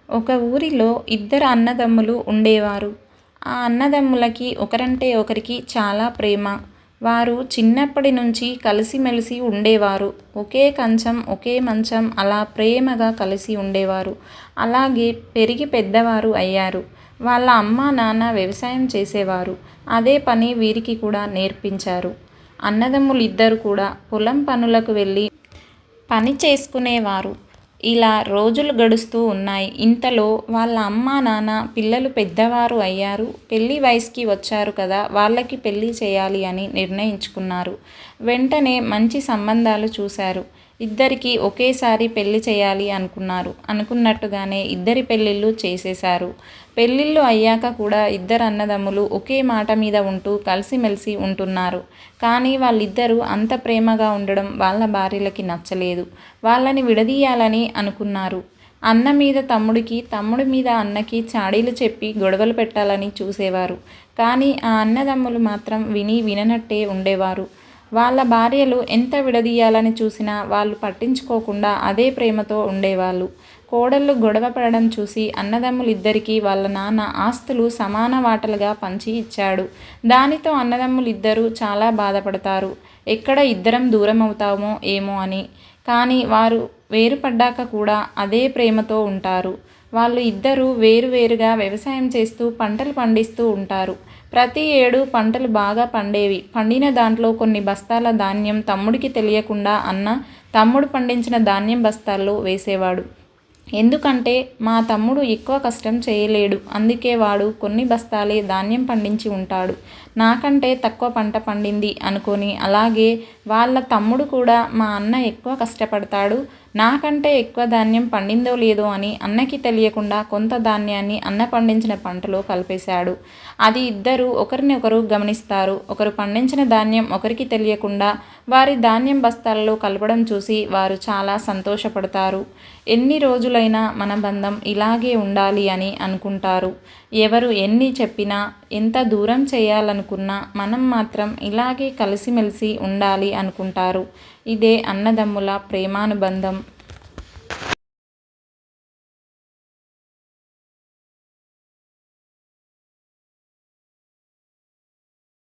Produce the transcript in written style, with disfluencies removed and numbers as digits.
ఒక ఊరిలో ఇద్దరు అన్నదమ్ములు ఉండేవారు. ఆ అన్నదమ్ములకి ఒకరంటే ఒకరికి చాలా ప్రేమ. వారు చిన్నప్పటి నుంచి కలిసిమెలిసి ఉండేవారు. ఒకే కంచం, ఒకే మంచం అలా ప్రేమగా కలిసి ఉండేవారు. అలాగే పెరిగి పెద్దవారు అయ్యారు. వాళ్ళ అమ్మా నాన్న వ్యవసాయం చేసేవారు. అదే పని వీరికి కూడా నేర్పించారు. అన్నదమ్ములిద్దరూ కూడా పొలం పనులకు వెళ్ళి పని చేసుకునేవారు. ఇలా రోజులు గడుస్తూ ఉన్నాయి. ఇంతలో వాళ్ళ అమ్మా నాన్న పిల్లలు పెద్దవారు అయ్యారు. పెళ్లి వయసుకి వచ్చారు కదా, వాళ్ళకి పెళ్లి చేయాలి అని నిర్ణయించుకున్నారు. వెంటనే మంచి సంబంధాలు చూశారు. ఇద్దరికి ఒకేసారి పెళ్లి చేయాలి అనుకున్నారు. అనుకున్నట్టుగానే ఇద్దరి పెళ్ళిళ్ళు చేసేశారు. పెళ్ళిళ్ళు అయ్యాక కూడా ఇద్దరు అన్నదమ్ములు ఒకే మాట మీద ఉంటూ కలిసిమెలిసి ఉంటున్నారు. కానీ వాళ్ళిద్దరూ అంత ప్రేమగా ఉండడం వాళ్ళ భార్యలకి నచ్చలేదు. వాళ్ళని విడదీయాలని అనుకున్నారు. అన్న మీద తమ్ముడికి, తమ్ముడి మీద అన్నకి చాడీలు చెప్పి గొడవలు పెట్టాలని చూసేవారు. కానీ ఆ అన్నదమ్ములు మాత్రం విని విననట్టే ఉండేవారు. వాళ్ళ భార్యలు ఎంత విడదీయాలని చూసినా వాళ్ళు పట్టించుకోకుండా అదే ప్రేమతో ఉండేవాళ్ళు. కోడళ్ళు గొడవ పడడం చూసి అన్నదమ్ములిద్దరికీ వాళ్ళ నాన్న ఆస్తులు సమాన వాటలుగా పంచి ఇచ్చాడు. దానితో అన్నదమ్ములిద్దరూ చాలా బాధపడతారు. ఎక్కడ ఇద్దరం దూరం అవుతామో ఏమో అని. కానీ వారు వేరుపడ్డాక కూడా అదే ప్రేమతో ఉంటారు. వాళ్ళు ఇద్దరూ వేరువేరుగా వ్యవసాయం చేస్తూ పంటలు పండిస్తూ ఉంటారు. ప్రతి ఏడు పంటలు బాగా పండేవి. పండిన దాంట్లో కొన్ని బస్తాల ధాన్యం తమ్ముడికి తెలియకుండా అన్న తమ్ముడు పండించిన ధాన్యం బస్తాల్లో వేసేవాడు. ఎందుకంటే మా తమ్ముడు ఎక్కువ కష్టం చేయలేడు, అందుకే వాడు కొన్ని బస్తాలే ధాన్యం పండించి ఉంటాడు, నాకంటే తక్కువ పంట పండింది అనుకొని. అలాగే వాళ్ళ తమ్ముడు కూడా మా అన్న ఎక్కువ కష్టపడతాడు, నాకంటే ఎక్కువ ధాన్యం పండిందో లేదో అని అన్నకి తెలియకుండా కొంత ధాన్యాన్ని అన్న పండించిన పంటలో కలిపేశాడు. అది ఇద్దరు ఒకరిని ఒకరు గమనిస్తారు. ఒకరు పండించిన ధాన్యం ఒకరికి తెలియకుండా వారి ధాన్యం బస్తాలలో కలపడం చూసి వారు చాలా సంతోషపడతారు. ఎన్ని రోజులైనా మన బంధం ఇలాగే ఉండాలి అని అనుకుంటారు. ఎవరు ఎన్ని చెప్పినా, ఎంత దూరం చేయాలనుకున్నా మనం మాత్రం ఇలాగే కలిసిమెలిసి ఉండాలి అనుకుంటారు. ఇదే అన్నదమ్ముల ప్రేమానుబంధం.